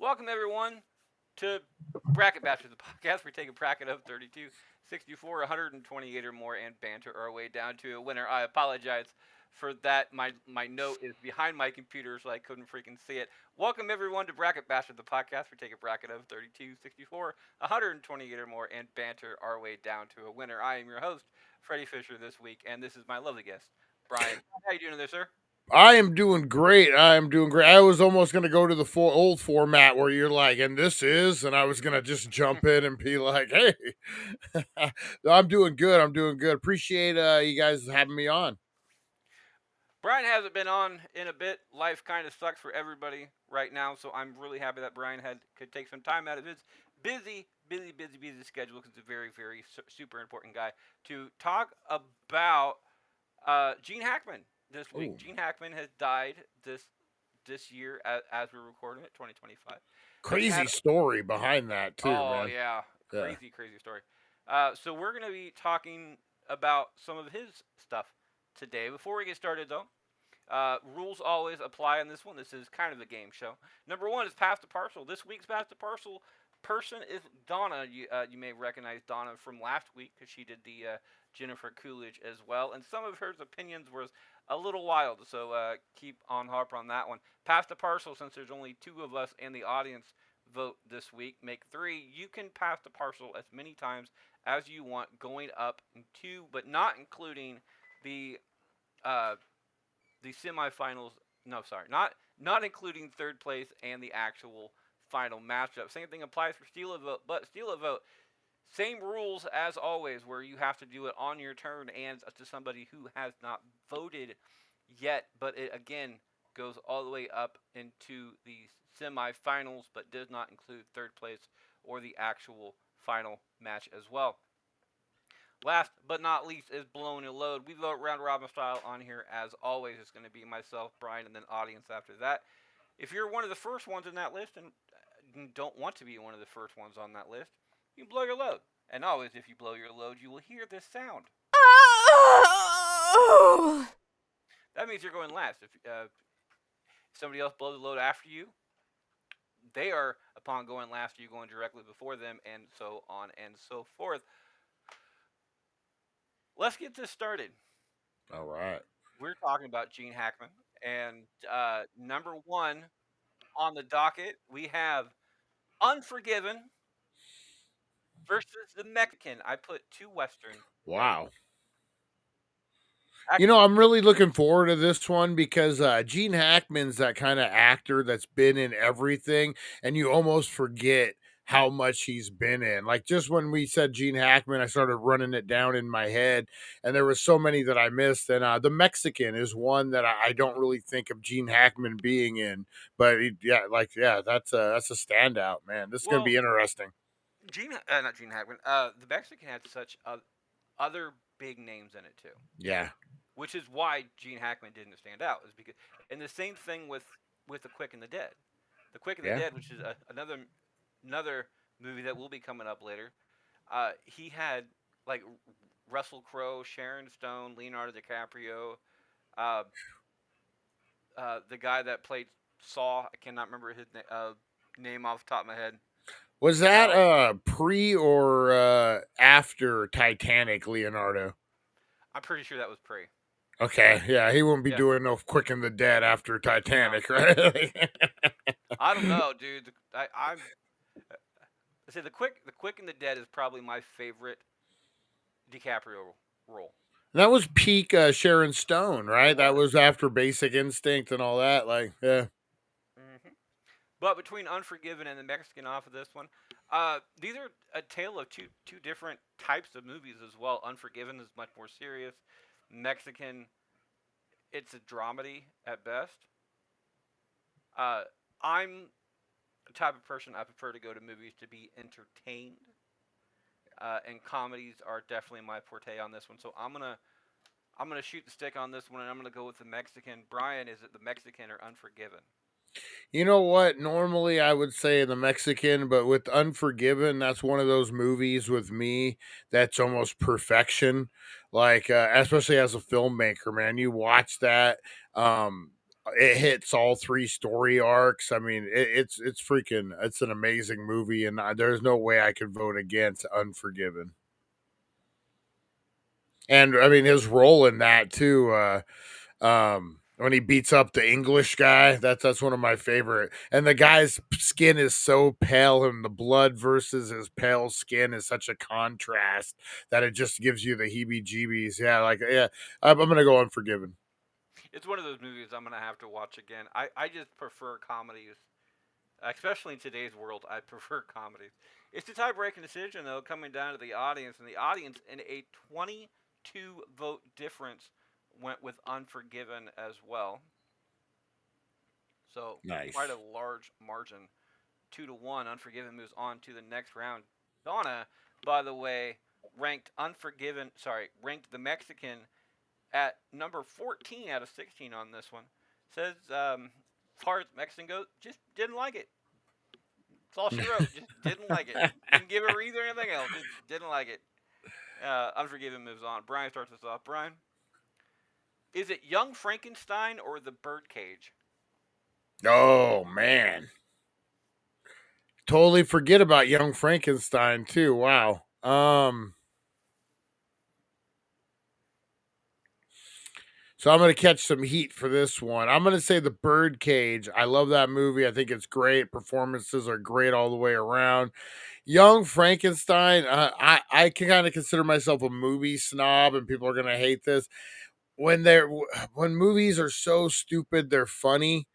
Welcome everyone to Bracket Bastards, the podcast. We take a bracket of 32, 64, 128 or more, and banter our way down to a winner. I apologize for that. My note is behind my computer, so I couldn't freaking see it. Welcome everyone to Bracket Bastards, the podcast. We take a bracket of 32, 64, 128 or more, and banter our way down to a winner. I am your host, Freddie Fisher, this week, and this is my lovely guest, Brian. How you doing there, sir? I am doing great. I am doing great. I was almost going to go to the old format where you're like, and this is, and I was going to just jump in and be like, hey, I'm doing good. I'm doing good. Appreciate you guys having me on. Brian hasn't been on in a bit. Life kind of sucks for everybody right now, so I'm really happy that Brian could take some time out of his busy schedule because he's a very super important guy to talk about Gene Hackman this week. Oh, Gene Hackman has died this year as we're recording it, 2025. He had crazy story behind that too, oh man. yeah, Yeah. crazy story. So we're gonna be talking about some of his stuff today. Before we get started though, rules always apply on this one. This is kind of a game show. Number one is Pass the Parcel. This week's Pass the Parcel person is Donna. You may recognize Donna from last week because she did the Jennifer Coolidge as well. And some of her opinions were a little wild, so keep on harp on that one. Pass the Parcel, since there's only two of us in the audience vote this week, make three. You can pass the parcel as many times as you want, going up two, but not including the uh, the semifinals. No, sorry, not including third place and the actual final matchup. Same thing applies for steal a vote, but steal a vote. Same rules as always, where you have to do it on your turn and to somebody who has not voted yet. But it again goes all the way up into the semifinals, but does not include third place or the actual final match as well. Last but not least is Blown and Load. We vote round robin style on here as always. It's going to be myself, Brian, and then audience after that. If you're one of the first ones in that list and don't want to be one of the first ones on that list, you blow your load. And always, if you blow your load, you will hear this sound. Oh! That means you're going last. If somebody else blows the load after you, they are, upon going last, you going directly before them, and so on and so forth. Let's get this started. All right. We're talking about Gene Hackman, and number one on the docket, we have Unforgiven versus the Mexican. I put two Western there. Wow. Actually, I'm really looking forward to this one because Gene Hackman's that kind of actor that's been in everything, and you almost forget how much he's been in. Like just when we said Gene Hackman, I started running it down in my head, and there was so many that I missed. And the Mexican is one that I don't really think of Gene Hackman being in, but that's a standout, man. This is gonna well, be interesting. Not Gene Hackman. The Mexican had such other big names in it too, Yeah, which is why Gene Hackman didn't stand out. Is because and the same thing with The Quick and the Dead. The Quick and the yeah. Dead, which is another movie that will be coming up later. He had like Russell Crowe, Sharon Stone, Leonardo DiCaprio, uh, the guy that played Saw. I cannot remember his name off the top of my head. Was that Uh, pre or after Titanic, Leonardo? I'm pretty sure that was pre. Okay, yeah, he wouldn't be Yeah, doing no Quick and the Dead after no, Titanic, right? I don't know, dude. I say the Quick and the Dead is probably my favorite DiCaprio role. That was peak Sharon Stone, It right? That was. was after Basic Instinct and all that. Like, yeah, But between Unforgiven and the Mexican off of this one, these are a tale of two different types of movies as well. Unforgiven is much more serious. Mexican, it's a dramedy at best. Uh, I'm the type of person I prefer to go to movies to be entertained, and comedies are definitely my forte on this one. So I'm gonna shoot the stick on this one, and I'm gonna go with the Mexican. Brian, is it the Mexican or Unforgiven? you know what? Normally I would say the Mexican, but with Unforgiven, that's one of those movies with me that's almost perfection. Like, especially as a filmmaker, man, you watch that. it hits all three story arcs. I mean, it's freaking it's an amazing movie, and there's no way I could vote against Unforgiven. And I mean, his role in that too. When he beats up the English guy, that's one of my favorite. And the guy's skin is so pale, and the blood versus his pale skin is such a contrast that it just gives you the heebie-jeebies. Yeah, like yeah, I'm gonna go Unforgiven. It's one of those movies I'm gonna have to watch again. I just prefer comedies, especially in today's world. I prefer comedies. It's a tie-breaking decision though, coming down to the audience, and the audience in a 22 vote difference went with Unforgiven as well. So quite a Nice. large margin, 2-1. Unforgiven moves on to the next round. Donna, by the way, ranked Unforgiven. Sorry, ranked the Mexican at number 14 out of 16 on this one. Says, as far as Mexican goes, just didn't like it. That's all she wrote. Just didn't like it. Didn't give a reason or anything else. Just didn't like it. Unforgiven moves on. Brian starts us off. Brian, is it Young Frankenstein or The Birdcage? Oh man, totally forget about Young Frankenstein too. Wow. So I'm going to catch some heat for this one. I'm going to say The Birdcage. I love that movie. I think it's great. Performances are great all the way around. Young Frankenstein. I can kind of consider myself a movie snob, and people are going to hate this. When movies are so stupid, they're funny.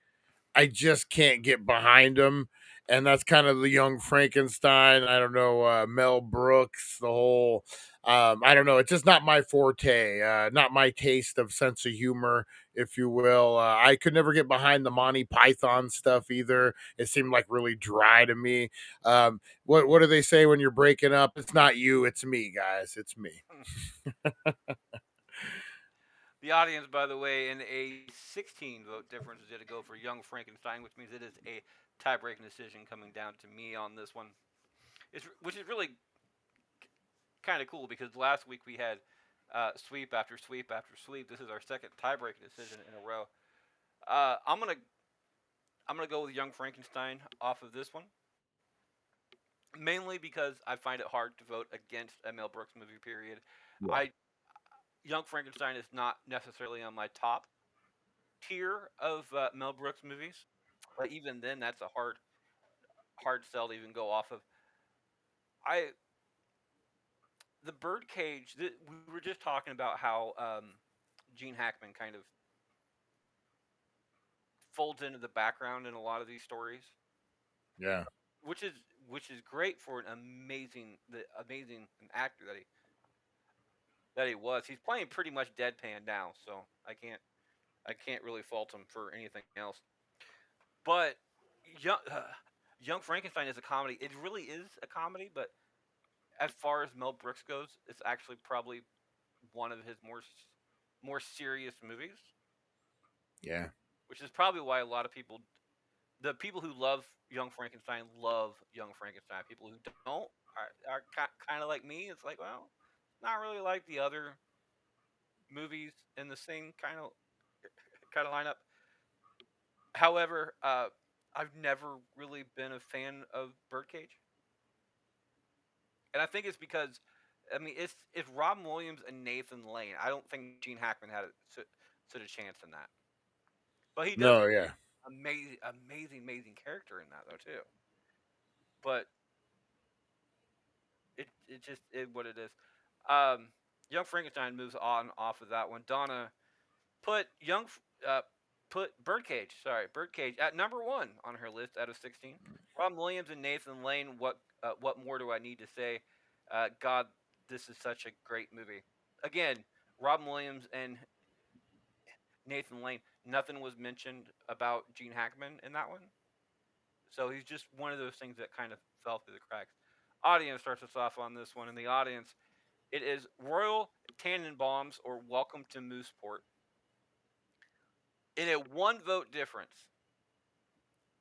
I just can't get behind them. And that's kind of the Young Frankenstein. I don't know, Mel Brooks, the whole, I don't know. It's just not my forte, not my taste of sense of humor, if you will. I could never get behind the Monty Python stuff either. It seemed like really dry to me. What do they say when you're breaking up? It's not you, it's me, guys. It's me. The audience, by the way, in a 16 vote difference, did it go for Young Frankenstein, which means it is a tie-breaking decision coming down to me on this one. Which is really kind of cool because last week we had sweep after sweep after sweep. This is our second tie-breaking decision in a row. Uh, I'm gonna I'm gonna go with Young Frankenstein off of this one, mainly because I find it hard to vote against a Mel Brooks movie. Period. Yeah. I Young Frankenstein is not necessarily on my top tier of Mel Brooks movies, but even then, that's a hard sell to even go off of. I The Birdcage. We were just talking about how Gene Hackman kind of folds into the background in a lot of these stories, Yeah. which is which is great for an amazing actor that he was. He's playing pretty much deadpan now, so I can't really fault him for anything else. But young Young Frankenstein is a comedy. It really is a comedy, but as far as Mel Brooks goes, it's actually probably one of his more serious movies, Yeah. which is probably why a lot of people, the people who love Young Frankenstein. People who don't are kind of like me. It's like, well, not really like the other movies in the same kind of lineup. However, I've never really been a fan of Birdcage, and I think it's because, I mean, it's Robin Williams and Nathan Lane. I don't think Gene Hackman had stood a chance in that, but he does No, yeah. amazing character in that though too. But it just is what it is. Um, Young Frankenstein moves on off of that one. Donna put uh, put Birdcage, Birdcage at number one on her list out of 16. Robin Williams and Nathan Lane. What more do I need to say? God, this is such a great movie. Again, Robin Williams and Nathan Lane. Nothing was mentioned about Gene Hackman in that one, so he's just one of those things that kind of fell through the cracks. Audience starts us off on this one. In the audience, it is Royal Tannenbaums or Welcome to Mooseport. In a one vote difference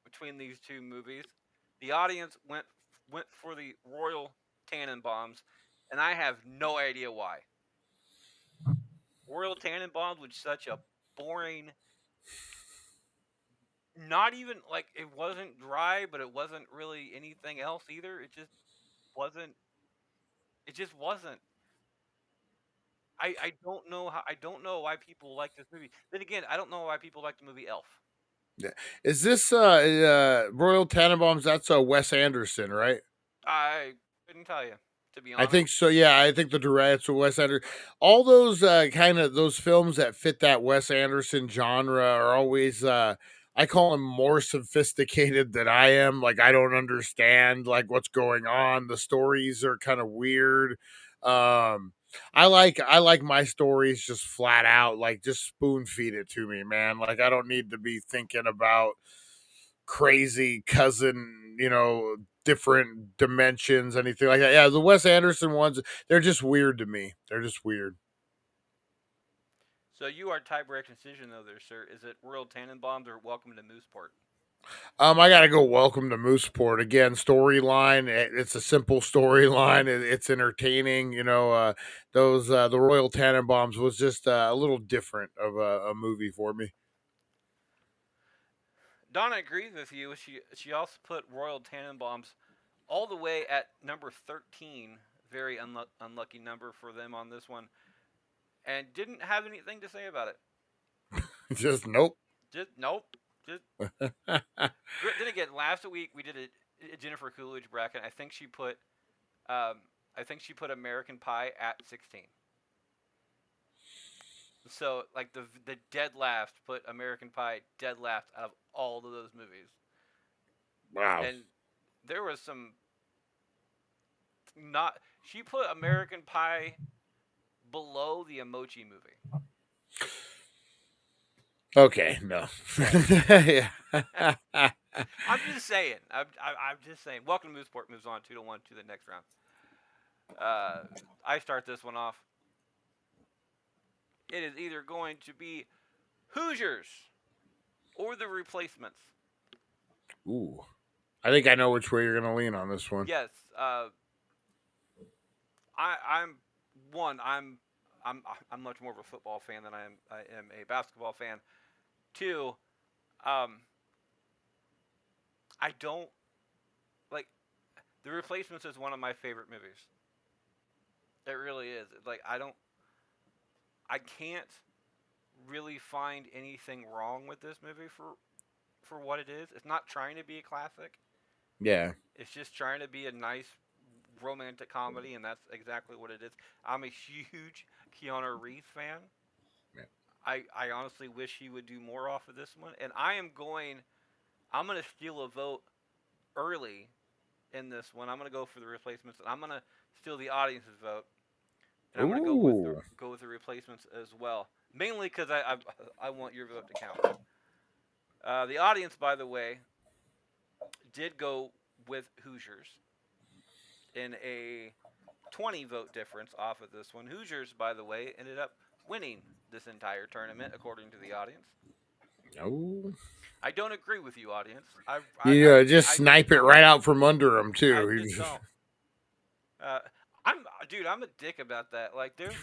between these two movies, the audience went for the Royal Tannenbaums, and I have no idea why. Royal Tannenbaums was such a boring not even like it wasn't dry, but it wasn't really anything else either. Wasn't. It just wasn't. I don't know how. I don't know why people like this movie. Then again, I don't know why people like the movie Elf. Yeah. Is this Royal Tenenbaums? That's Wes Anderson, right? I couldn't tell you, to be I honest. think so. Yeah, I think the director Wes Anderson. All those kind of those films that fit that Wes Anderson genre are always. I call them more sophisticated than I am. Like I don't understand like what's going on. The stories are kind of weird. I like my stories just flat out. Like just spoon feed it to me, man. Like I don't need to be thinking about crazy cousin, different dimensions, anything like that. Yeah, the Wes Anderson ones, they're just weird to me. They're just weird. So you are tiebreak decision though, there, sir. Is it Royal Tannenbaums or Welcome to Mooseport? I gotta go. Welcome to Mooseport again. Storyline. It's a simple storyline. It's entertaining. Those the Royal Tenenbaums was just a little different of a movie for me. Donna agrees with you. She also put Royal Tannenbaums all the way at number 13. Very unlucky number for them on this one, and didn't have anything to say about it. Just nope. Just nope. Just then again, last week we did a Jennifer Coolidge bracket. I think she put American Pie at 16. So like the dead last put American Pie dead last out of all of those movies, Wow. and there was some not. She put American Pie below the Emoji Movie. Okay, no. Okay. Yeah. I'm just saying. I'm just saying. Welcome to Mooseport moves on 2-1 to the next round. I start this one off. It is either going to be Hoosiers or the Replacements. Ooh. I think I know which way you're gonna lean on this one. Yes. I'm one. I'm much more of a football fan than I am a basketball fan. Two. I don't like the Replacements is one of my favorite movies. It really is. Like I can't really find anything wrong with this movie for what it is. It's not trying to be a classic. Yeah. It's just trying to be a nice romantic comedy, and that's exactly what it is. I'm a huge Keanu Reeves fan. Yeah. I honestly wish he would do more off of this one, and I'm gonna steal a vote early in this one. I'm gonna go for the Replacements, and I'm gonna steal the audience's vote, and I'm gonna Ooh. go with the Replacements as well. Mainly because I want your vote to count. The audience, by the way, did go with Hoosiers in a 20 vote difference off of this one. Hoosiers, by the way, ended up winning this entire tournament according to the audience. Oh. I don't agree with you, audience. You just I just snipe it don't. right out from under them I too. just don't. Uh, I'm a dick about that. Like there's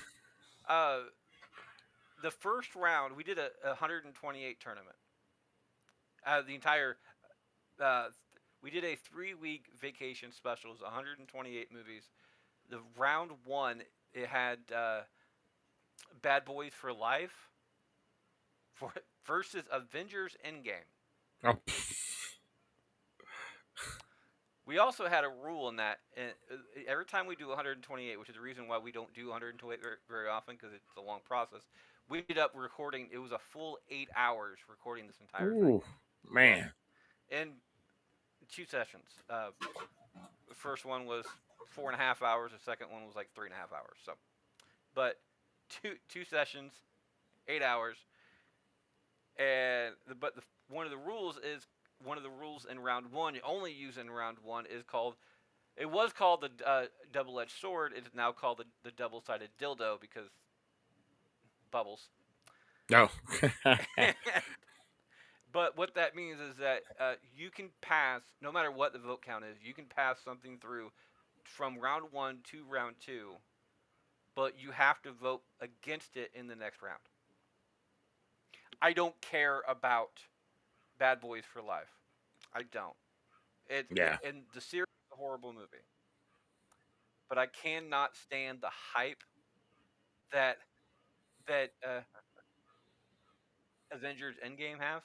uh the first round we did a 128 tournament. The entire uh we did a 3-week vacation special. It was 128 movies. The round one it had Bad Boys for Life for versus Avengers Endgame. Oh, We also had a rule in that every time we do 128, which is the reason why we don't do 128 very often because it's a long process. We ended up recording. It was a full 8 hours recording this entire thing. ooh, man. In 2 sessions. The first one was 4.5 hours. The second one was like 3.5 hours. So, but two sessions, 8 hours, and one of the rules is one of the rules in round one. You only use in round one is called. It was called the double-edged sword. It is now called the double-sided dildo because bubbles. No. But what that means is that you can pass, no matter what the vote count is, you can pass something through from round one to round two, but you have to vote against it in the next round. I don't care about Bad Boys for Life. I don't. Yeah. And the series is a horrible movie, but I cannot stand the hype that that Avengers Endgame have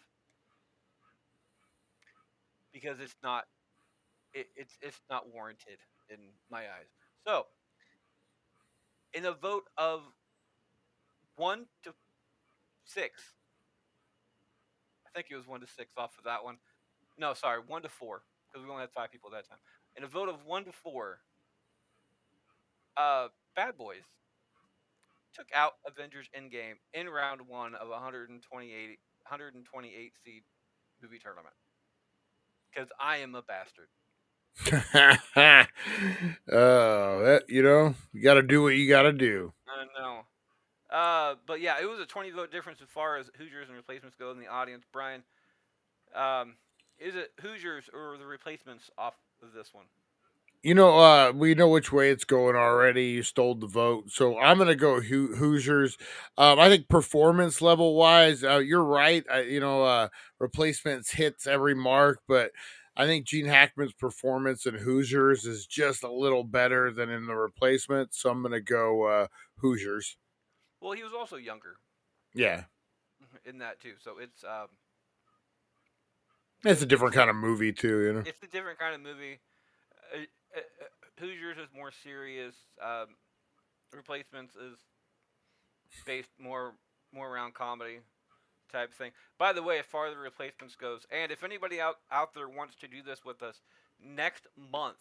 because it's not warranted in my eyes. So, in a vote of 1 to 6, I think it was 1 to 6 off of that one. No, sorry, 1 to 4 because we only had 5 people at that time. In a vote of 1 to 4, Bad Boys took out Avengers Endgame in round one of 128 seed movie tournament because I am a bastard. You got to do what you got to do. I know. But yeah, it was a 20 vote difference as far as Hoosiers and replacements go in the audience. Brian, um, is it Hoosiers or the replacements off of this one? We know which way it's going already. You stole the vote, so I'm gonna go Hoosiers. I think performance level wise, you're right. Replacements hits every mark, but I think Gene Hackman's performance in Hoosiers is just a little better than in the replacement. So I'm gonna go Hoosiers. Well, he was also younger Yeah, in that too, so it's a different it's kind of movie too. it's a different kind of movie. Uh, Hoosiers is more serious. Replacements is based more around comedy type thing. By the way, as far as the replacements goes, and if anybody out there wants to do this with us next month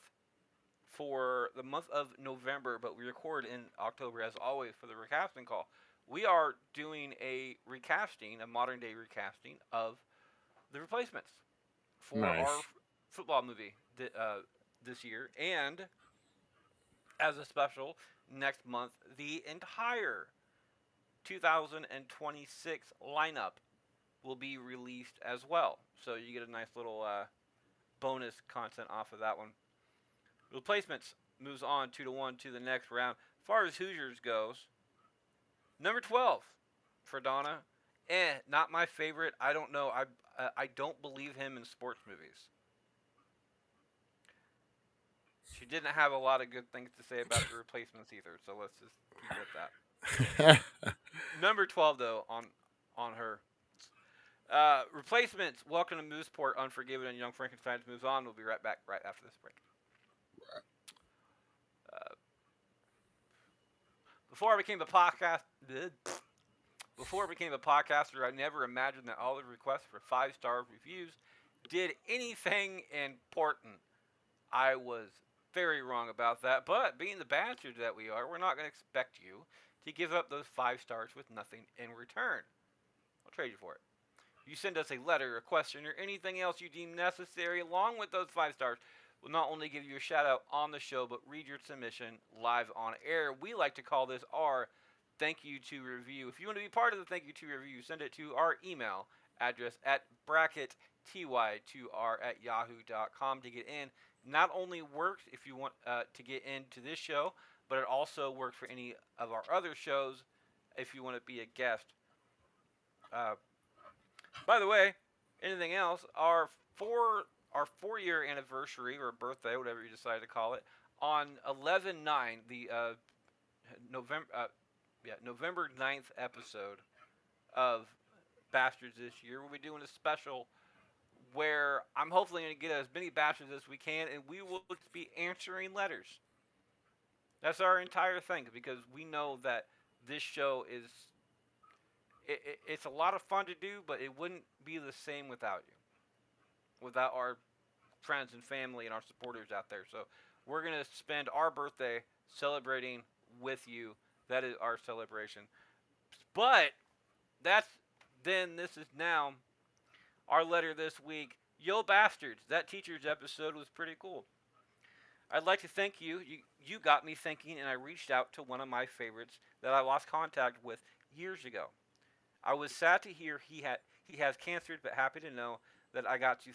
for the month of November, but we record in October as always for the recasting call. We are doing a modern day recasting of the replacements for our Nice. football movie this year, and as a special next month, the entire 2026 lineup will be released as well. So you get a nice little bonus content off of that one. Replacements moves on 2 to 1 to the next round. As far as Hoosiers goes, number 12 for Donna. Not my favorite. I don't know. I don't believe him in sports movies. She didn't have a lot of good things to say about the replacements either. So let's just keep it at that. Number 12 though on her. Replacements. Welcome to Mooseport. Unforgiven and Young Frankenstein's moves on. We'll be right back right after this break. Uh, before I became a podcast, before I became a podcaster, I never imagined that all the requests for 5-star reviews did anything important. I was very wrong about that, but being the bastards that we are, we're not going to expect you to give up those 5 stars with nothing in return. I'll trade you for it. You send us a letter, a question, or anything else you deem necessary along with those 5 stars. We'll not only give you a shout out on the show, but read your submission live on air. We like to call this our thank you to review. If you want to be part of the thank you to review, send it to our email address at bracketty2r@yahoo.com to get in. Not only works if you want to get into this show, but it also works for any of our other shows if you want to be a guest. Uh, by the way, anything else? Our 4 year anniversary or birthday, whatever you decide to call it, on 11/9, the November November 9th episode of Bastards this year. We'll be doing a special where I'm hopefully going to get as many bastards as we can, and we will be answering letters. That's our entire thing because we know that this show is it's a lot of fun to do, but it wouldn't be the same without you, without our friends and family and our supporters out there. So we're gonna spend our birthday celebrating with you. That is our celebration. But that's this is now our letter this week. Yo bastards, that teacher's episode was pretty cool. I'd like to thank you. You got me thinking, and I reached out to one of my favorites that I lost contact with years ago. I was sad to hear he has cancer, but happy to know that I got to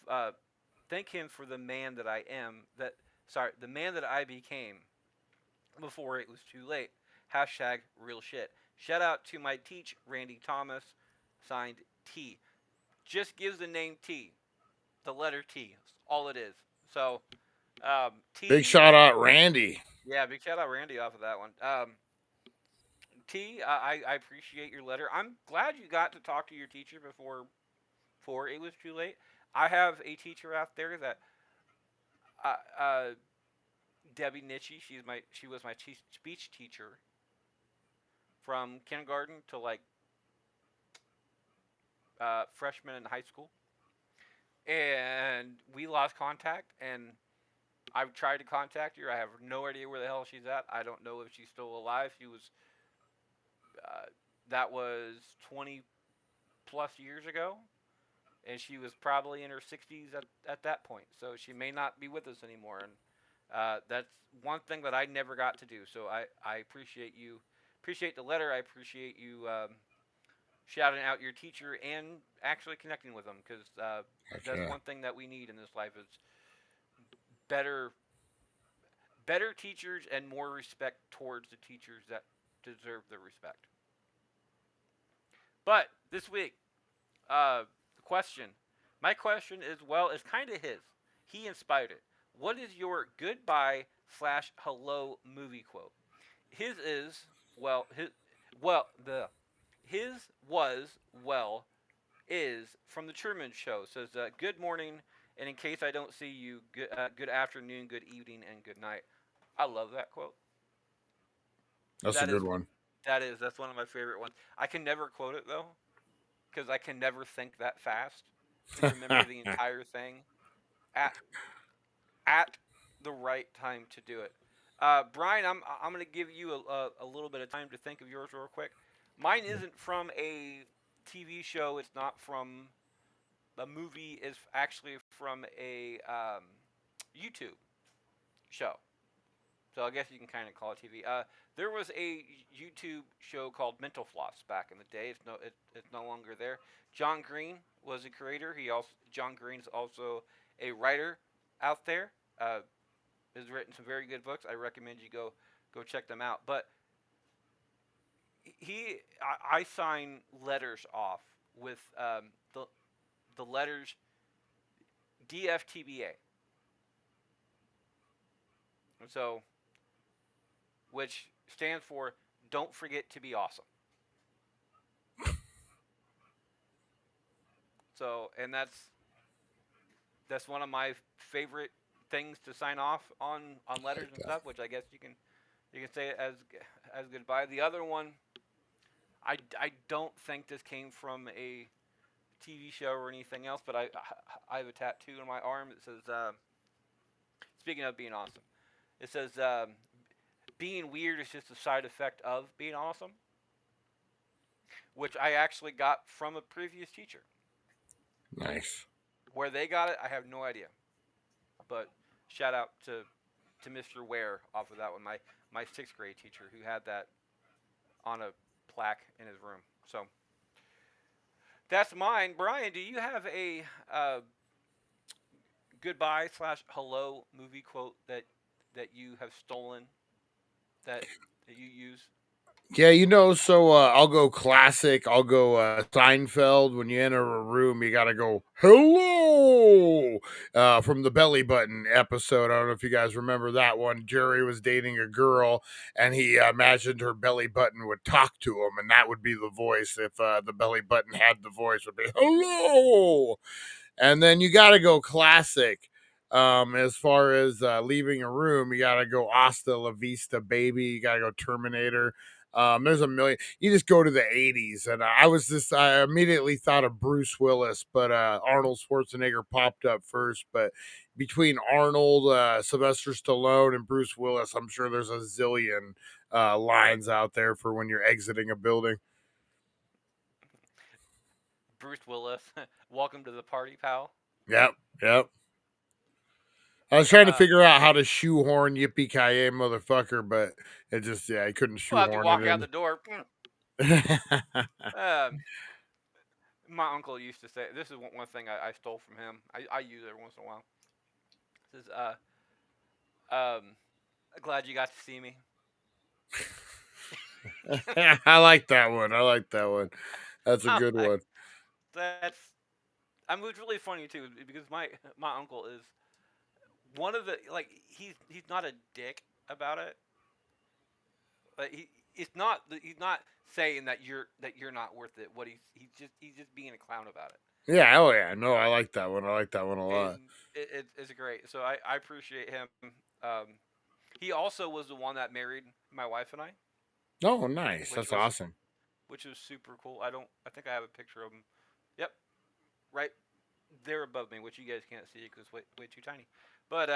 uh, thank him for the man that I am. The man that I became before it was too late. Hashtag real shit. Shout out to my teach, Randy Thomas, signed T. just gives the name T, the letter T. That's all it is. So Big T, shout out, Randy. yeah, big shout out Randy off of that one. T, I appreciate your letter. I'm glad you got to talk to your teacher before it was too late. I have a teacher out there that Debbie Nitchie. She was my speech teacher from kindergarten to like freshman in high school, and we lost contact. And I've tried to contact her. I have no idea where the hell she's at. I don't know if she's still alive. She was that was 20 plus years ago, and she was probably in her 60s at that point. So she may not be with us anymore. And that's one thing that I never got to do. So I appreciate the letter. I appreciate you shouting out your teacher and actually connecting with them, because that's Yeah. one thing that we need in this life is better better teachers and more respect towards the teachers that deserve the respect. But this week, the question, my question is, well, it's kind of his. He inspired it. What is your goodbye slash hello movie quote? His is well the his was well is from the Truman Show. It says good morning, and in case I don't see you, good afternoon, good evening, and good night. I love that quote. That's a That is good one. that's one of my favorite ones. I can never quote it though, because I can never think that fast to remember the entire thing at at the right time to do it. Brian, I'm gonna give you a little bit of time to think of yours real quick. Mine isn't from a TV show. It's not from a movie. It's actually from a YouTube show. So I guess you can kind of call it TV. There was a YouTube show called Mental Floss back in the day. It's no longer there. John Green was a creator. John Green's also a writer out there. Has written some very good books. I recommend you go check them out. But I sign letters off with the letters DFTBA. So which stands for Don't Forget to Be Awesome. So, and that's one of my favorite things to sign off on I letters like and that. stuff, which I guess you can say it as goodbye. The other one, I don't think this came from a TV show or anything else, but I have a tattoo on my arm that says speaking of being awesome, it says being weird is just a side effect of being awesome, which I actually got from a previous teacher. Nice. Where they got it, I have no idea. But shout out to Mr. Ware off of that one, my sixth grade teacher who had that on a plaque in his room. So that's mine. Brian, do you have a goodbye slash hello movie quote that you have stolen that you use? Yeah, so I'll go classic. I'll go Seinfeld. When you enter a room, you got to go, hello, from the belly button episode. I don't know if you guys remember that one. Jerry was dating a girl, and he imagined her belly button would talk to him, and that would be the voice. If the belly button had the voice, would be, hello. And then you got to go classic. As far as leaving a room, you got to go Hasta La Vista, baby. You got to go Terminator. There's a million. You just go to the 80s, and I immediately thought of Bruce Willis, but Arnold Schwarzenegger popped up first. But between Arnold, Sylvester Stallone, and Bruce Willis, I'm sure there's a zillion lines out there for when you're exiting a building. Bruce Willis, welcome to the party, pal. Yep, yep. I was trying to Uh, figure out how to shoehorn yippee ki yay motherfucker, but it just I couldn't well, after you shoehorn it walk out the in. door, um, my uncle used to say this is one thing I stole from him. I use it every once in a while. It says, glad you got to see me. I like that one. I like that one. That's a I'm good like, one. that's I mean, it's really funny too because my uncle is one of the like he's not a dick about it. Like he's not saying that you're not worth it. What he's just being a clown about it. Yeah, oh yeah, no, I like that one. I like that one a lot. And it's great. So I appreciate him. Um, he also was the one that married my wife and I, Oh, nice. which That's was awesome. super cool. I think I have a picture of him. Yep, right there above me, which you guys can't see because it's way too tiny. But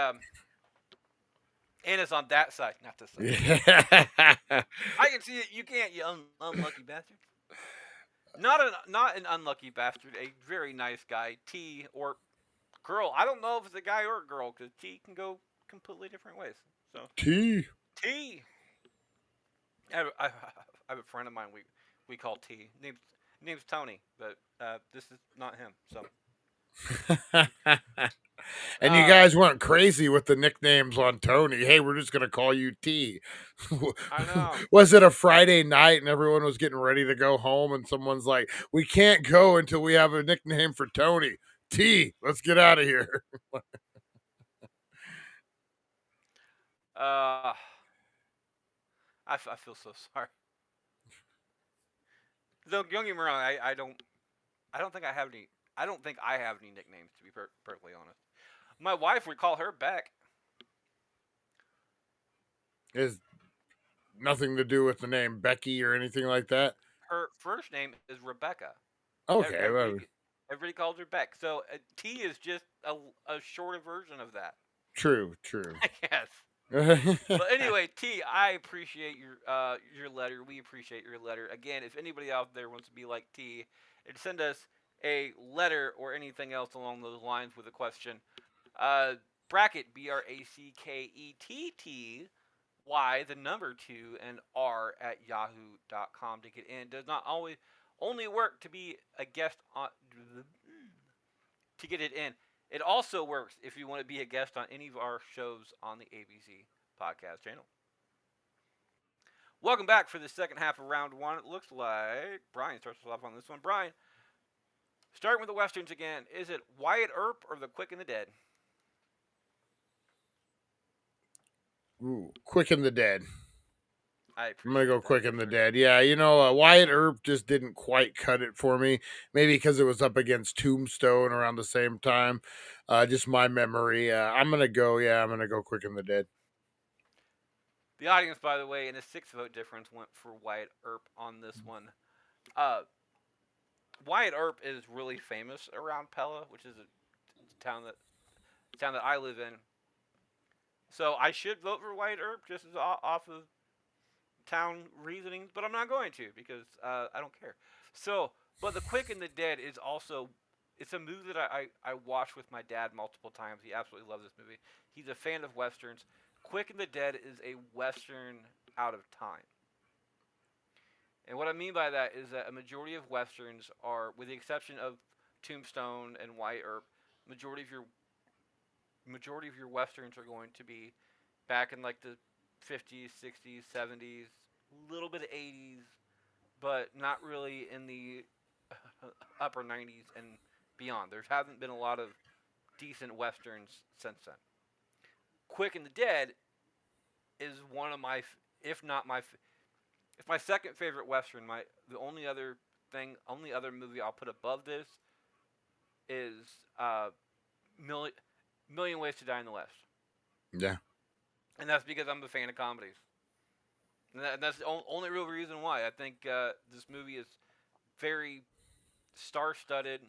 and it's on that side, not this side. Yeah. I can see it. You can't, you unlucky bastard. Not an unlucky bastard. A very nice guy. T or girl. I don't know if it's a guy or a girl because T can go completely different ways. So T. T. I have a friend of mine. We call T. Name's Tony, but this is not him. So And you uh, guys went crazy with the nicknames on Tony. Hey, we're just gonna call you T. I know. Was it a Friday night and everyone was getting ready to go home and someone's like, "We can't go until we have a nickname for Tony. T, let's get out of here." Uh, I feel so sorry. Don't get me wrong. I don't think I have any. I don't think I have any nicknames to be perfectly honest. My wife would call her Beck. Is nothing to do with the name Becky or anything like that. Her first name is Rebecca. Okay, Everybody well, everybody calls her Beck. So T is just a shorter version of that. true, true. I guess. But anyway, T, I appreciate your letter. We appreciate your letter. Again, if anybody out there wants to be like T and send us a letter or anything else along those lines with a question, uh, bracket BRACKETTY the number 2 and R at yahoo.com to get in. Does not always only work to be a guest on to get it in. It also works if you want to be a guest on any of our shows on the ABC podcast channel. Welcome back for the second half of round one. It looks like Brian starts us off on this one. Brian, starting with the westerns again, is it Wyatt Earp or The Quick and the Dead? Ooh, Quick and the Dead. I I'm gonna go appreciate that Quick and the answer. Dead. Yeah, Wyatt Earp just didn't quite cut it for me. Maybe because it was up against Tombstone around the same time. Just my memory. I'm gonna go. Yeah, I'm gonna go Quick and the Dead. The audience, by the way, in a 6 vote difference, went for Wyatt Earp on this one. Uh, Wyatt Earp is really famous around Pella, which is a town that I live in. So I should vote for Wyatt Earp just as off of town reasonings, but I'm not going to because I don't care. So, but The Quick and the Dead is also it's a movie that I watched with my dad multiple times. He absolutely loves this movie. He's a fan of westerns. Quick and the Dead is a western out of time. And what I mean by that is that a majority of westerns are, with the exception of Tombstone and Wyatt Earp, majority of your majority of your westerns are going to be back in like the 50s, 60s, 70s, a little bit of 80s, but not really in the upper 90s and beyond. There haven't been a lot of decent westerns since then. Quick and the Dead is one of my, if not my, if my second favorite western. The only other movie I'll put above this is Million Million Ways to Die in the West, Yeah. and that's because I'm a fan of comedies. And that's the only real reason why. I think this movie is very star-studded.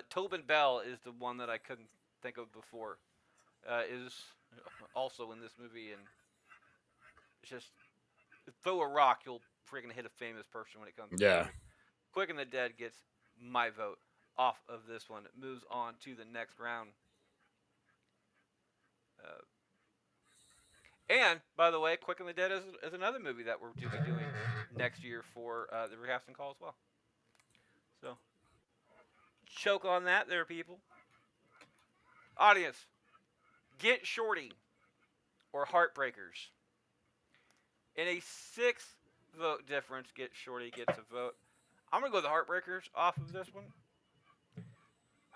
Tobin Bell is the one that I couldn't think of before. Is also in this movie, and it's just throw a rock, you'll freaking hit a famous person when it comes to this Yeah. movie. Quick and the Dead gets my vote off of this one. It moves on to the next round. Uh, and by the way, Quick and the Dead is another movie that we're to be doing next year for the Recasting Call as well. So choke on that, there, people. Audience, Get Shorty or Heartbreakers. In a 6 vote difference, Get Shorty gets a vote. I'm gonna go with the Heartbreakers off of this one.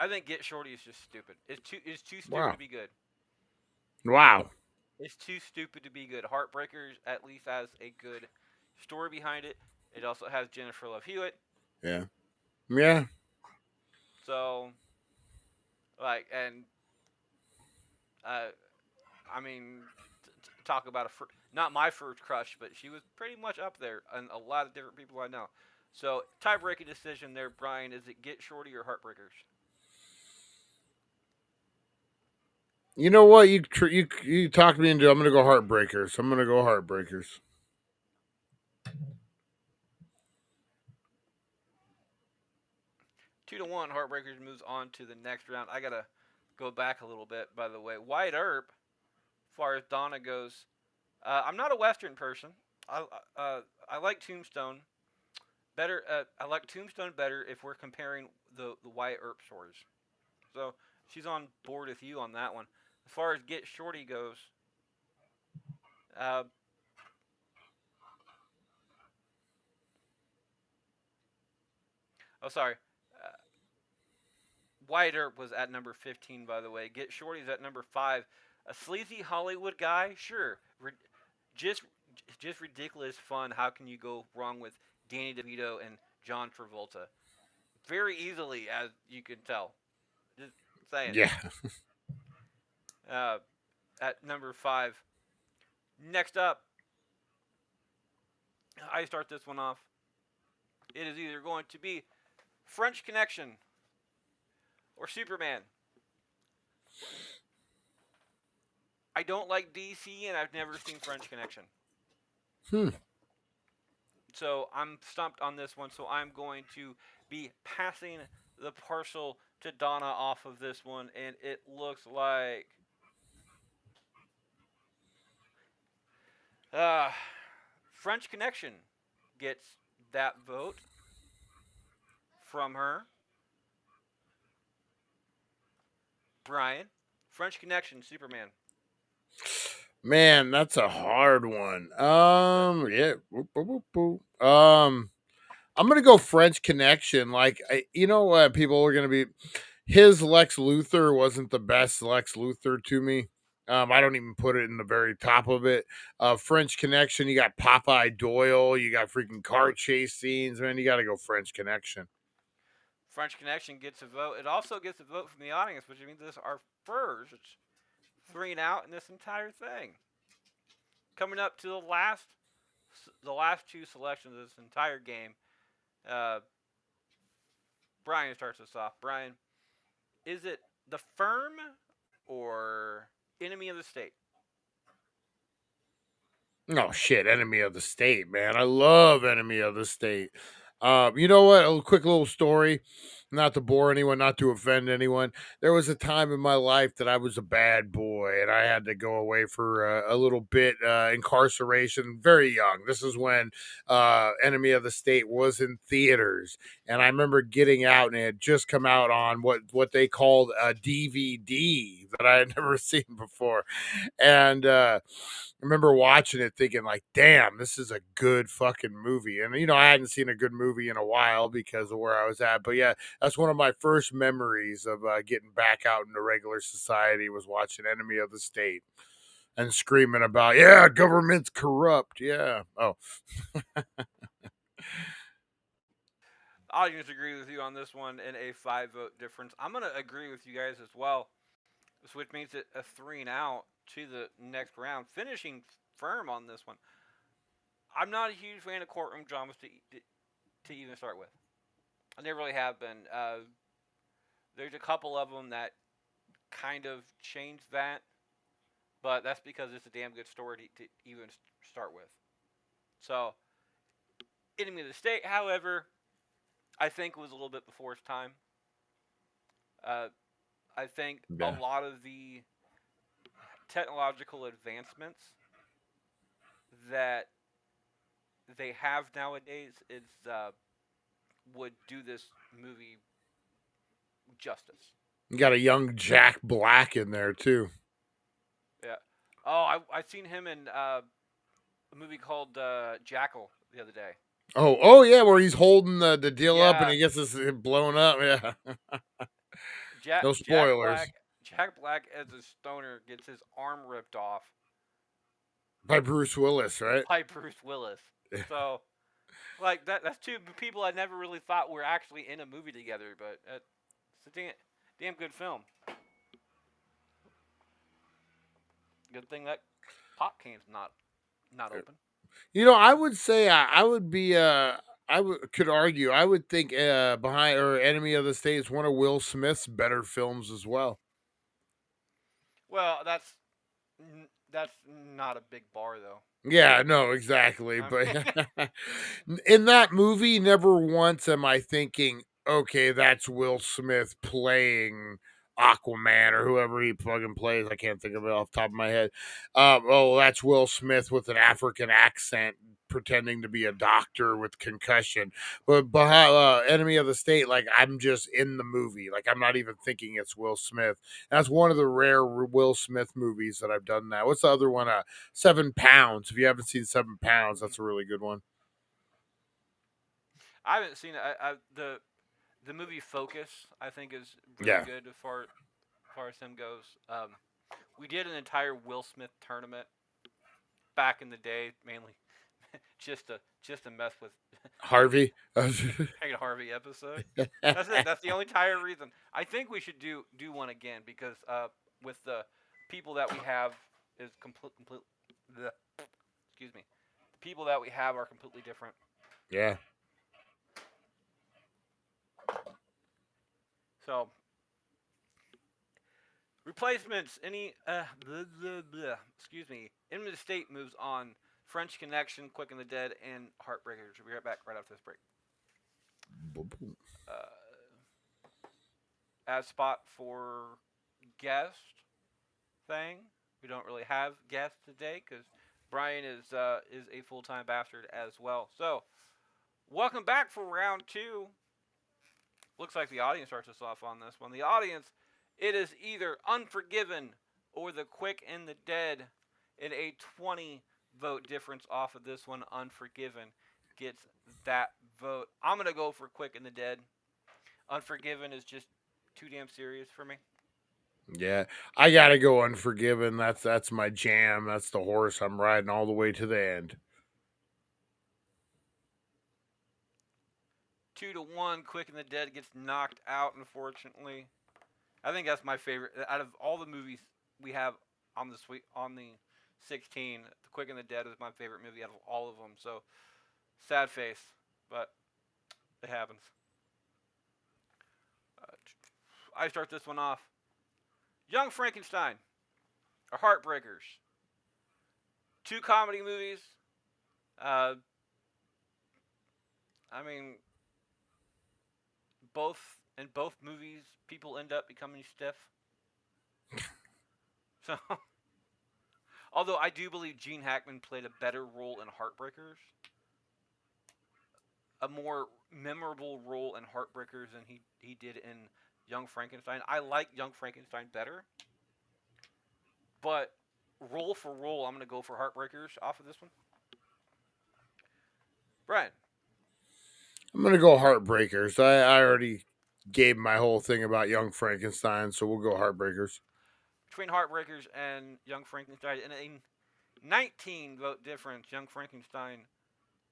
I think Get Shorty is just stupid. It's too stupid Wow. to be good. Wow. It's too stupid to be good. Heartbreakers at least has a good story behind it. It also has Jennifer Love Hewitt. Yeah. Yeah. So like, and uh, I mean, talk about not my first crush, but she was pretty much up there and a lot of different people I know. So tie-breaking decision there, Brian. Is it Get Shorty or Heartbreakers? You know what? You talked me into. I'm gonna go Heartbreakers. I'm gonna go Heartbreakers. 2-1. Heartbreakers moves on to the next round. I gotta go back a little bit, by the way. Wyatt Earp, as far as Donna goes, I'm not a Western person. I like Tombstone better. I like Tombstone better if we're comparing the Wyatt Earp stories. So she's on board with you on that one. As far as Get Shorty goes, uh, oh sorry, Wyatt Earp was at number 15, by the way. Get Shorty's at number 5. A sleazy Hollywood guy, sure. Just just ridiculous fun. How can you go wrong with Danny DeVito and John Travolta? Very easily, as you can tell. Just saying. Yeah. Uh, at number 5. Next up, I start this one off. It is either going to be French Connection or Superman. I don't like DC, and I've never seen French Connection. Hmm. So I'm stumped on this one. So I'm going to be passing the parcel to Donna off of this one, and it looks like uh, French Connection gets that vote from her. Brian, French Connection, Superman. Man, that's a hard one. Yeah. Whoop, whoop, whoop, whoop. I'm gonna go French Connection. Like, you know what? People are gonna be. His Lex Luthor wasn't the best Lex Luthor to me. I don't even put it in the very top of it. French Connection. You got Popeye Doyle. You got freaking car chase scenes. Man, you got to go French Connection. French Connection gets a vote. It also gets a vote from the audience, which means this is our first 3 and out in this entire thing. Coming up to the last 2 selections of this entire game. Uh, Brian starts us off. Brian, is it The Firm or Enemy of the State? Oh shit, Enemy of the State, man. I love Enemy of the State. You know what? A quick little story, not to bore anyone, not to offend anyone. There was a time in my life that I was a bad boy and I had to go away for a little bit incarceration, very young. This is when Enemy of the State was in theaters, and I remember getting out and it had just come out on what they called a DVD that I had never seen before, and I remember watching it thinking like, damn, this is a good fucking movie. And I hadn't seen a good movie in a while because of where I was at. But yeah, that's one of my first memories of getting back out into regular society was watching Enemy of the State and screaming about, yeah, government's corrupt. Yeah. Oh, I'll just agree with you on this one in a 5 vote difference. I'm going to agree with you guys as well, which means it a 3 and out to the next round. Finishing firm on this one. I'm not a huge fan of courtroom dramas to even start with. I never really have been. There's a couple of them that kind of changed that, but that's because it's a damn good story to even start with. So, Enemy of the State, however, I think was a little bit before its time. Uh, I think a yeah. lot of the technological advancements that they have nowadays is would do this movie justice. You got a young Jack Black in there too. Yeah. Oh, I seen him in a movie called Jackal the other day. Oh yeah, where he's holding the deal up and Yeah, he gets his blown up. Yeah. Jack No Jack spoilers. Black Jack Black as a stoner gets his arm ripped off By Bruce Willis, right? by Bruce Willis. So like that's two people I never really thought were actually in a movie together, but it's a damn good film. Good thing that pop cane's not open. I would say I would be could argue I would think behind or Enemy of the State is one of Will Smith's better films as well. Well, that's not a big bar though. Yeah, no, exactly. I But mean, in that movie, never once am I thinking, okay, that's Will Smith playing Aquaman or whoever he fucking plays. I can't think of it off the top of my head. Oh, that's Will Smith with an African accent pretending to be a doctor with concussion. But behind Enemy of the State, like I'm just in the movie. Like I'm not even thinking it's Will Smith. That's one of the rare Will Smith movies that I've done that. What's the other one? 7 pounds. If you haven't seen 7 pounds, that's a really good one. I haven't seen it. The movie Focus I think is really Yeah. good as far as him goes. We did an entire Will Smith tournament back in the day, mainly just to mess with Harvey. Peggy Harvey episode. That's it. That's the only entire reason. I think we should do one again because with the people that we have is complete. Excuse me. The people that we have are completely different. Yeah. So replacements. Any blah, blah, blah. Excuse me. Enemy of the State moves on. French Connection, Quick and the Dead, and Heartbreakers. We'll be right back right after this break. Uh, as spot for guest thing. We don't really have guests today because Brian is a full time bastard as well. So welcome back for round two. Looks like the audience starts us off on this one. The audience, it is either Unforgiven or The Quick and the Dead. In a 20 vote difference off of this one, Unforgiven gets that vote. I'm gonna go for Quick and the Dead. Unforgiven is just too damn serious for me. Yeah. I gotta go Unforgiven. That's my jam. That's the horse I'm riding all the way to the end. 2-1, Quick and the Dead gets knocked out. Unfortunately, I think that's my favorite out of all the movies we have on the 16. The Quick and the Dead is my favorite movie out of all of them. So sad face, but it happens. Uh, I start this one off. Young Frankenstein or Heartbreakers. Two comedy movies. Uh, I mean, both movies, people end up becoming stiff. So, although I do believe Gene Hackman played a better role in Heartbreakers, a more memorable role in Heartbreakers than he did in Young Frankenstein. I like Young Frankenstein better, but role for role, I'm gonna go for Heartbreakers off of this one. Brian, I'm gonna go Heartbreakers. I already gave my whole thing about Young Frankenstein, so we'll go Heartbreakers. between Heartbreakers and Young Frankenstein, in a 19 vote difference, Young Frankenstein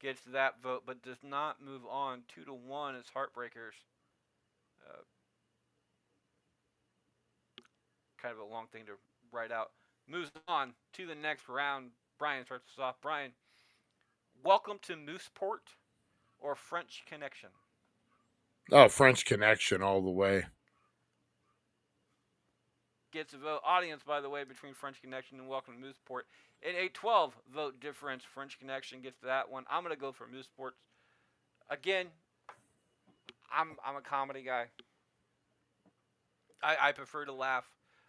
gets that vote, but does not move on. 2-1 is Heartbreakers. Uh, kind of a long thing to write out. Moves on to the next round. Brian starts us off. Brian, Welcome to Mooseport or French Connection? Oh, French Connection all the way. Gets a vote. Audience, by the way, between French Connection and Welcome to Mooseport. In a 12 vote difference, French Connection gets that one. I'm going to go for Mooseport. Again, I'm a comedy guy. I prefer to laugh.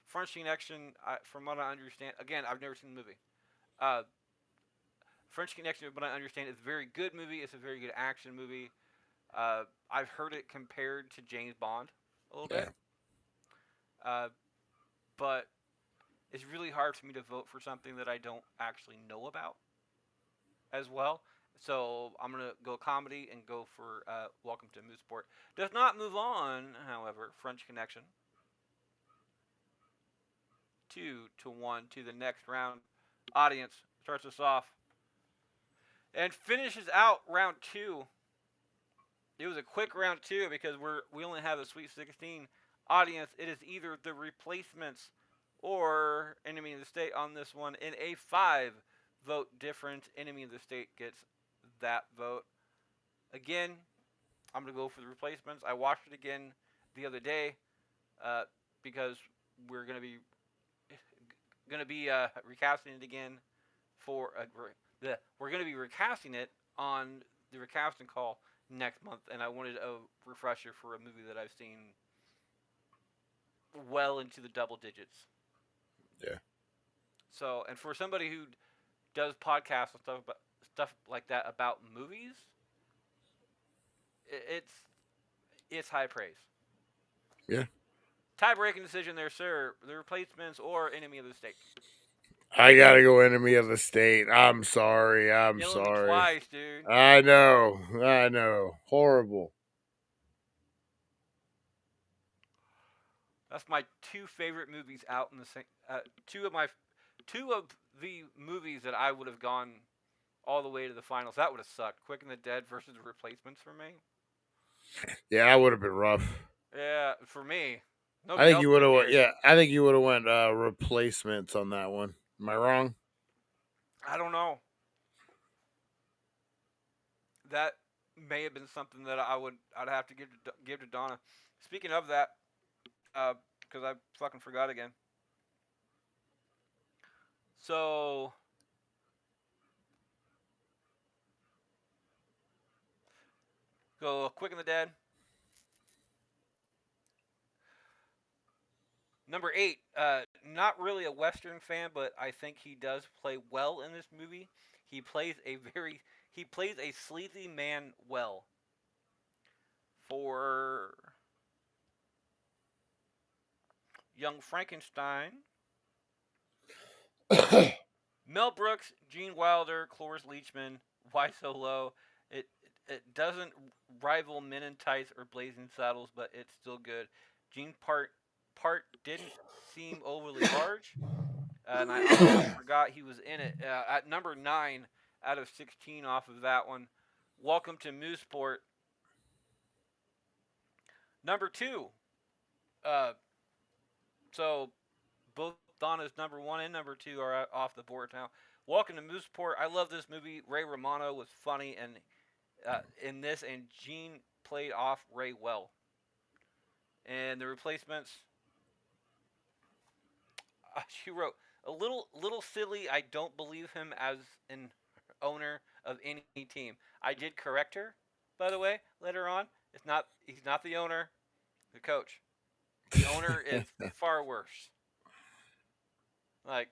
French Connection, from what I understand, again, I've never seen the movie. Uh, French Connection, from what I understand, is a very good movie. It's a very good action movie. I've heard it compared to James Bond a little Yeah. bit. But it's really hard for me to vote for something that I don't actually know about as well. So I'm gonna go comedy and go for Welcome to Mooseport. Does not move on, however, French Connection. 2-1 to the next round. Audience starts us off and finishes out round two. It was a quick round two because we only have a Sweet 16. Audience, it is either the replacements or Enemy of the State on this one. In a 5 vote difference, Enemy of the State gets that vote. Again, I'm going to go for the replacements. I watched it again the other day uh, because we're going to be recasting it again for we're going to be recasting it on the recasting call next month, and I wanted a refresher for a movie that I've seen well into the double digits. Yeah. So, and for somebody who does podcasts and stuff like that about movies, it's high praise. Yeah. Tie-breaking decision there, sir. The replacements or Enemy of the State? I gotta go Enemy of the State. I'm sorry. I'm Killing me sorry. twice, dude. I know. I know. Horrible. That's my two favorite movies out in the same. Two of the movies that I would have gone all the way to the finals. That would have sucked. Quick and the Dead versus the Replacements for me. Yeah, that would have been rough. Yeah, for me. I Nobody think else you would did have. here. Yeah, I think you would have went replacements on that one. Am I wrong? I don't know. That may have been something that I'd have to give to Donna. Speaking of that, because I fucking forgot again. So go Quick and the Dead. Number 8, not really a Western fan, but I think he does play well in this movie. He plays a sleazy man well. For Young Frankenstein, Mel Brooks, Gene Wilder, Cloris Leachman. Why so low? It doesn't rival Men in Tights or Blazing Saddles, but it's still good. Gene part didn't seem overly large, and I honestly forgot he was in it. At number 9 out of 16 off of that one. Welcome to Mooseport. Number 2. Uh, so both Donna's number 1 and number 2 are off the board now. Welcome to Mooseport. I love this movie. Ray Romano was funny and in this, and Gene played off Ray well. And the replacements, she wrote a little silly. I don't believe him as an owner of any team. I did correct her, by the way, later on. He's not the owner, the coach. The owner is far worse. Like,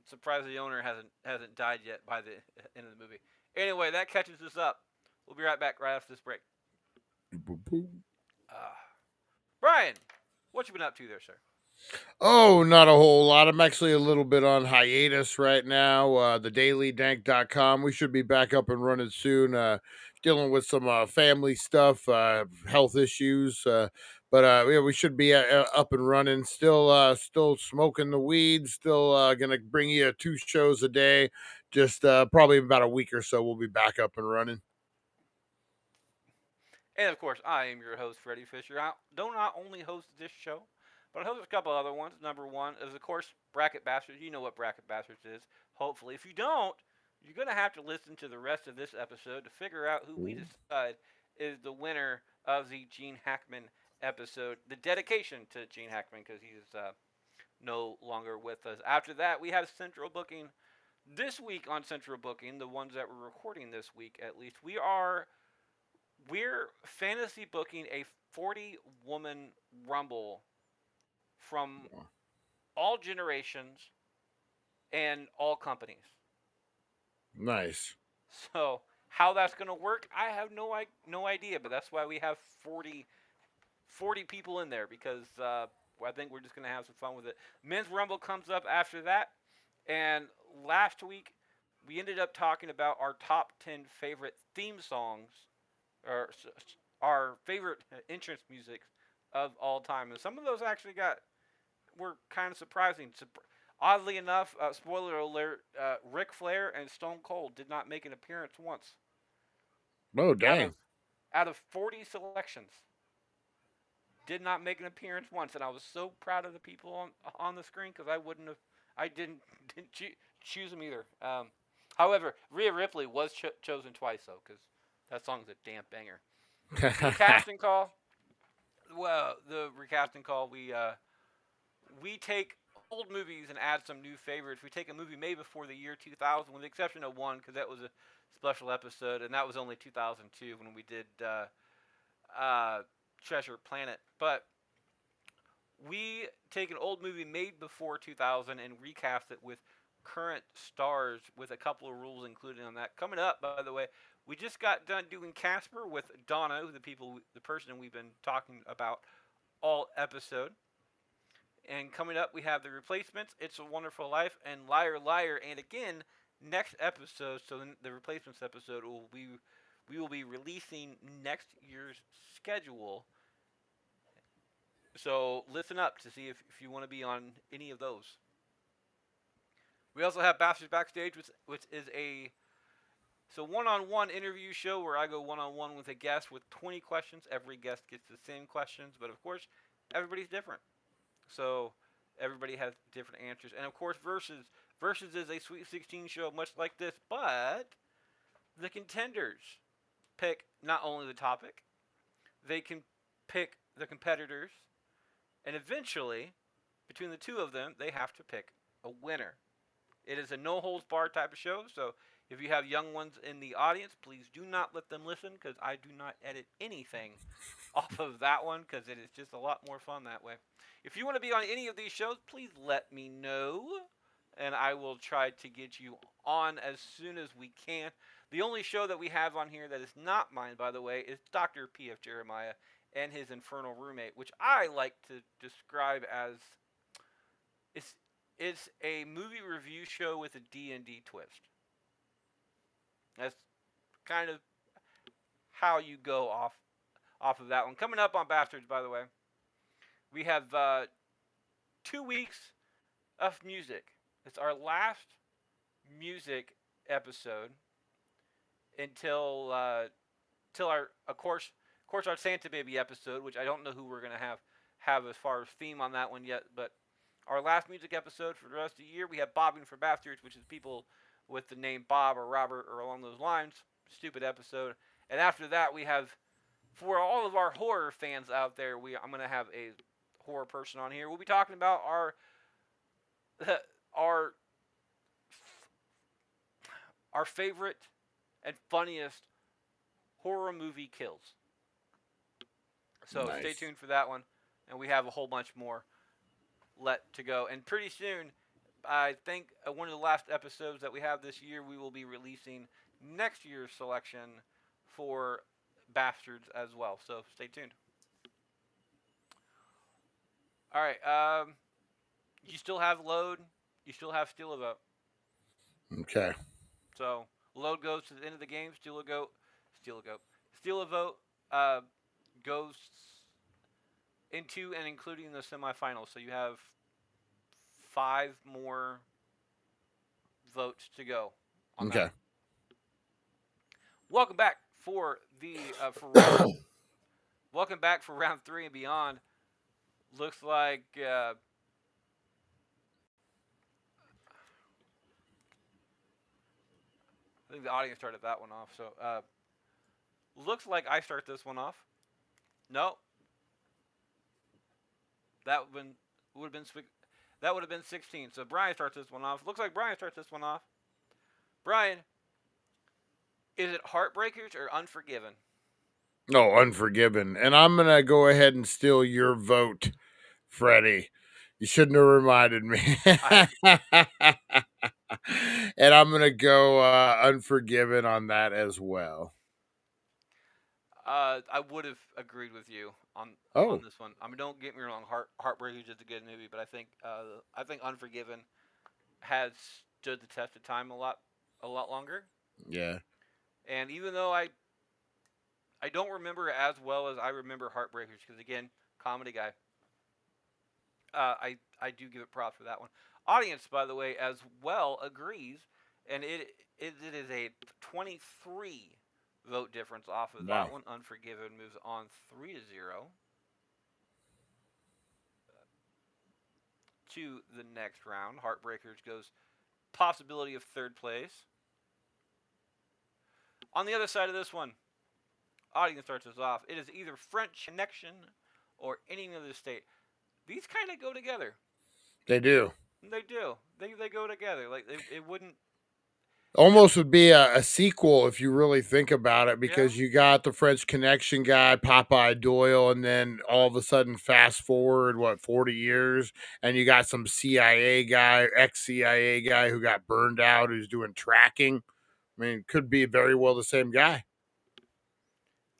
surprised the owner hasn't died yet by the end of the movie. Anyway, that catches us up. We'll be right back right after this break. Brian, what you been up to there, sir? Oh, not a whole lot. I'm actually a little bit on hiatus right now. TheDailyDank.com. We should be back up and running soon. Dealing with some family stuff, health issues. But yeah, we should be up and running. Still smoking the weed. Still gonna bring you 2 shows a day. Just probably about a week or so, we'll be back up and running. And of course, I am your host, Freddie Fisher. I do not only host this show, but I host a couple other ones. Number 1 is, of course, Bracket Bastards. You know what Bracket Bastards is, hopefully. If you don't, you're going to have to listen to the rest of this episode to figure out who we decide is the winner of the Gene Hackman episode. The dedication to Gene Hackman, because he's no longer with us. After that, we have Central Booking. This week on Central Booking, the ones that we're recording this week at least, we're fantasy booking a 40-woman rumble from all generations and all companies. Nice. So how that's going to work, I have no idea, but that's why we have 40 people in there, because I think we're just going to have some fun with it. Men's Rumble comes up after that, and last week we ended up talking about our top 10 favorite theme songs, or our favorite entrance music of all time, and some of those actually were kind of surprising. Oddly enough, spoiler alert: Ric Flair and Stone Cold did not make an appearance once Oh, out dang. of 40 selections. Did not make an appearance once, and I was so proud of the people on the screen because I didn't choose them either. However, Rhea Ripley was chosen twice though, because that song's a damn banger. Recasting call. Well, the recasting call. We take old movies and add some new favorites. We take a movie made before the year 2000, with the exception of one, because that was a special episode, and that was only 2002 when we did uh, Treasure Planet. But we take an old movie made before 2000 and recast it with current stars, with a couple of rules included on that. Coming up, by the way, we just got done doing Casper with Donna, the person we've been talking about all episode. And coming up, we have The Replacements, It's a Wonderful Life, and Liar Liar. And again, next episode, so the Replacements episode we will be releasing next year's schedule. So listen up to see if you want to be on any of those. We also have Bastards Backstage, which is a one-on-one interview show where I go one-on-one with a guest with 20 questions. Every guest gets the same questions, but of course, everybody's different. So everybody has different answers. And of course, Versus is a Sweet 16 show much like this, but the contenders pick not only the topic, they can pick the competitors, and eventually, between the two of them, they have to pick a winner. It is a no holds barred type of show, so if you have young ones in the audience, please do not let them listen, because I do not edit anything off of that one, because it is just a lot more fun that way. If you want to be on any of these shows, please let me know, and I will try to get you on as soon as we can. The only show that we have on here that is not mine, by the way, is Dr. P.F. Jeremiah and his infernal roommate, which I like to describe as it's it's a movie review show with a D&D twist. That's kind of how you go off of that one. Coming up on Bastards, by the way, we have 2 weeks of music. It's our last music episode until our of course our Santa Baby episode, which I don't know who we're gonna have as far as theme on that one yet, but our last music episode for the rest of the year, we have Bobbing for Bastards, which is people with the name Bob or Robert or along those lines. Stupid episode. And after that, we have, for all of our horror fans out there, I'm gonna have a horror person on here. We'll be talking about our our favorite and funniest horror movie kills. So stay Nice. tuned for that one, and we have a whole bunch more let to go. And pretty soon, I think one of the last episodes that we have this year, we will be releasing next year's selection for Bastards as well. So stay tuned. All right. You still have load. You still have steal a vote. Okay. So load goes to the end of the game. Steal a goat. Steal a vote uh, goes into and including the semifinals. So you have 5 more votes to go on that Okay. one. Welcome back for the for round. Welcome back for round 3 and beyond. Looks like I think the audience started that one off. So looks like I start this one off. No, that would have been that would have been 16. So Brian starts this one off. Looks like Brian starts this one off. Brian, is it Heartbreakers or Unforgiven? No, Unforgiven. And I'm going to go ahead and steal your vote, Freddie. You shouldn't have reminded me. I And I'm going to go Unforgiven on that as well. I would have agreed with you on Oh, this one. I mean, don't get me wrong. Heartbreakers is a good movie, but I think Unforgiven has stood the test of time a lot longer. yeah. And even though I don't remember it as well as I remember Heartbreakers, because again, comedy guy. I do give it props for that one. Audience, by the way, as well agrees, and it is a 23 vote difference off of that Wow. one. Unforgiven moves on 3-0 to the next round. Heartbreakers goes possibility of third place. On the other side of this one, audience starts us off. It is either French Connection or Any Other State. These kind of go together. They do. They do. They go together. Like it wouldn't. Almost would be a sequel if you really think about it, Yeah. because you got the French Connection guy, Popeye Doyle, and then all of a sudden, fast forward, 40 years, and you got some CIA guy, ex-CIA guy who got burned out, who's doing tracking. I mean, could be very well the same guy.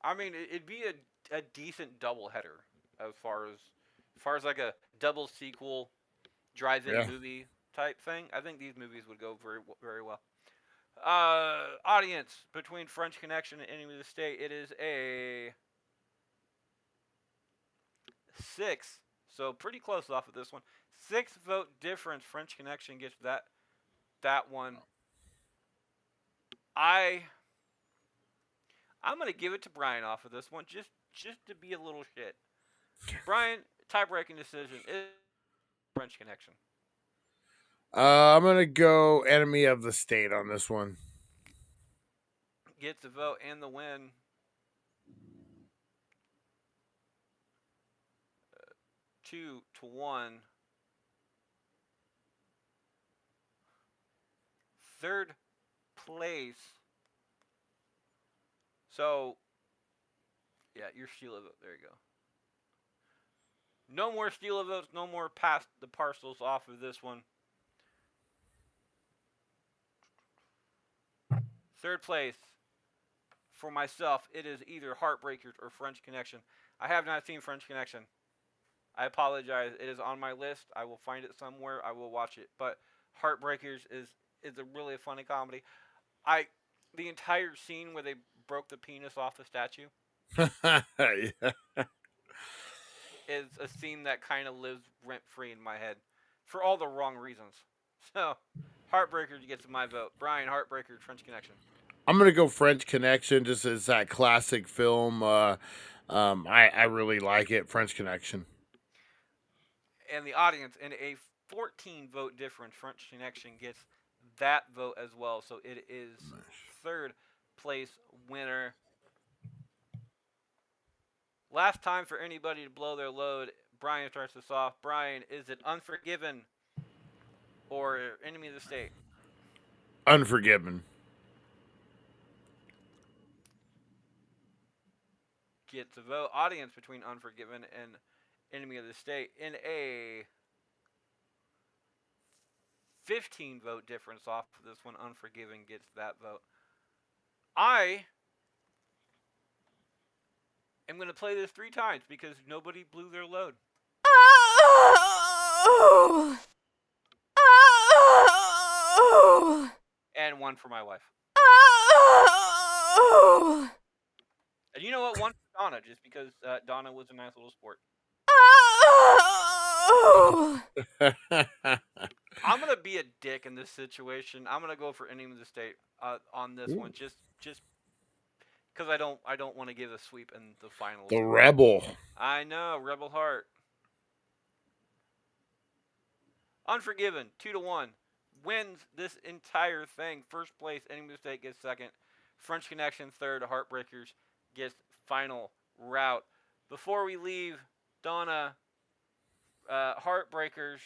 I mean, it'd be a decent double header as far as like a double sequel drive-in Yeah. movie type thing. I think these movies would go very well. Audience between French Connection and Enemy of the State. It is a 6, so pretty close off of this one. 6 vote difference. French Connection gets that one. I'm gonna give it to Brian off of this one, just to be a little shit. Brian, tie-breaking decision is French Connection. I'm gonna go Enemy of the State on this one. Gets the vote and the win. 2-1. Third place. So, yeah, your Sheila vote. There you go. No more Sheila votes. No more pass the parcels off of this one. Third place for myself, it is either Heartbreakers or French Connection. I have not seen French Connection. I apologize. It is on my list. I will find it somewhere. I will watch it. But Heartbreakers is a really funny comedy. The entire scene where they broke the penis off the statue Yeah. is a scene that kind of lives rent free in my head for all the wrong reasons. So, Heartbreakers gets my vote. Brian, Heartbreakers, French Connection. I'm gonna go French Connection, just as that classic film. I really like it. French Connection. And the audience, in a 14 vote difference, French Connection gets that vote as well. So it is third place winner. Last time for anybody to blow their load. Brian starts us off. Brian, is it Unforgiven or Enemy of the State? Unforgiven. Gets a vote. Audience between Unforgiven and Enemy of the State in a 15 vote difference off of this one. Unforgiven gets that vote. I am going to play this 3 times because nobody blew their load. Oh! Oh! And one for my wife. Oh! And you know what? One for Donna, just because Donna was a nice little sport. Oh! I'm gonna be a dick in this situation. I'm gonna go for Enemy of the State on this one, just because I don't want to give a sweep in the finals. The Rebel. I know, Rebel Heart. Unforgiven, 2-1, wins this entire thing. First place, Enemy of the State gets second. French Connection third. Heartbreakers gets final route. Before we leave, Donna, Heartbreakers.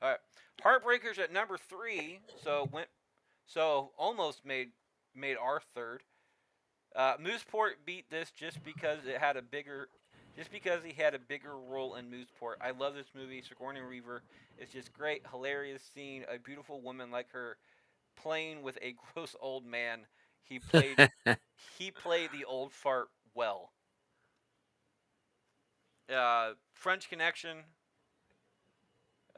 All right, Heartbreakers at number 3. So almost made our third. Mooseport beat this just because he had a bigger role in Mooseport. I love this movie. Sigourney Weaver is just great, hilarious scene. A beautiful woman like her playing with a gross old man. He played the old fart well. French Connection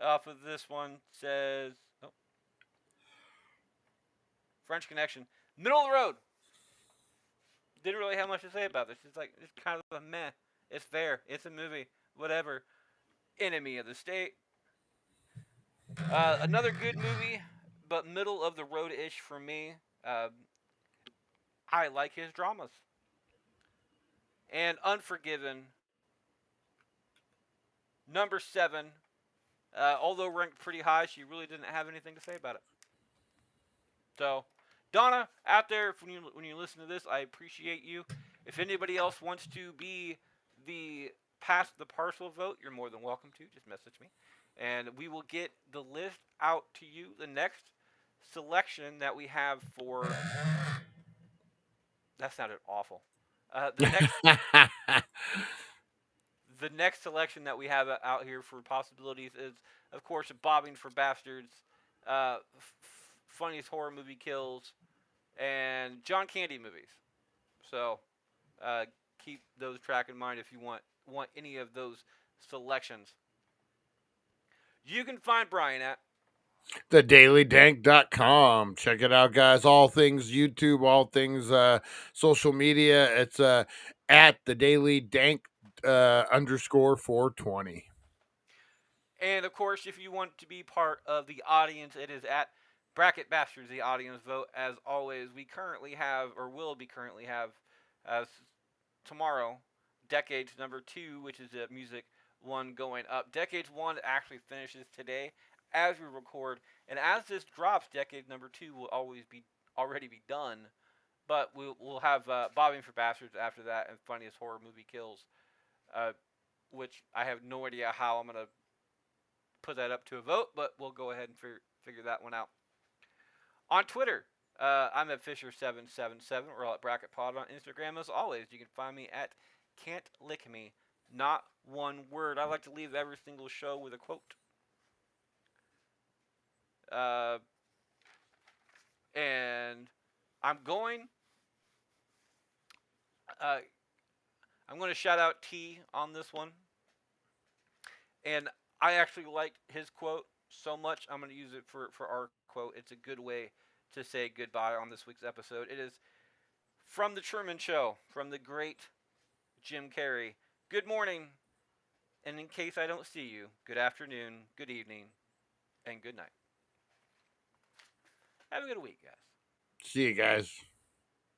off of this one says French Connection, middle of the road. didn't really have much to say about this. It's like it's kind of a meh. It's fair. It's a movie. Whatever. Enemy of the state. Another good movie, but middle of the road ish for me. Uh, I like his dramas. And Unforgiven, number 7. Although ranked pretty high, she really didn't have anything to say about it. So, Donna, out there, when you listen to this, I appreciate you. If anybody else wants to be the pass the parcel vote, you're more than welcome to. Just message me, and we will get the list out to you. The next selection that we have for that sounded awful. The next selection that we have out here for possibilities is, of course, Bobbing for Bastards, Funniest Horror Movie Kills, and John Candy movies. So keep those track in mind if you want any of those selections. You can find Brian at thedailydank.com. Check it out, guys. All things YouTube, all things social media. It's at the Daily Dank underscore 420. And of course, if you want to be part of the audience, it is at Bracket Bastards, the audience vote. As always, we currently have, or will be currently have, tomorrow, Decades number 2, which is the music one going up. Decades 1 actually finishes today as we record, and as this drops, Decade number 2 will already be done. But we'll have Bobbing for Bastards after that, and Funniest Horror Movie Kills, which I have no idea how I'm gonna put that up to a vote, but we'll go ahead and figure that one out. On Twitter, I'm at Fisher777. We're all at Bracket Pod on Instagram. As always, you can find me at Can't Lick Me. Not one word. I like to leave every single show with a quote. And I'm going to shout out T on this one. And I actually liked his quote so much, I'm going to use it for our quote. It's a good way to say goodbye on this week's episode. It is from The Truman Show, from the great Jim Carrey. Good morning, and in case I don't see you, good afternoon, good evening, and good night. Have a good week, guys. See you guys.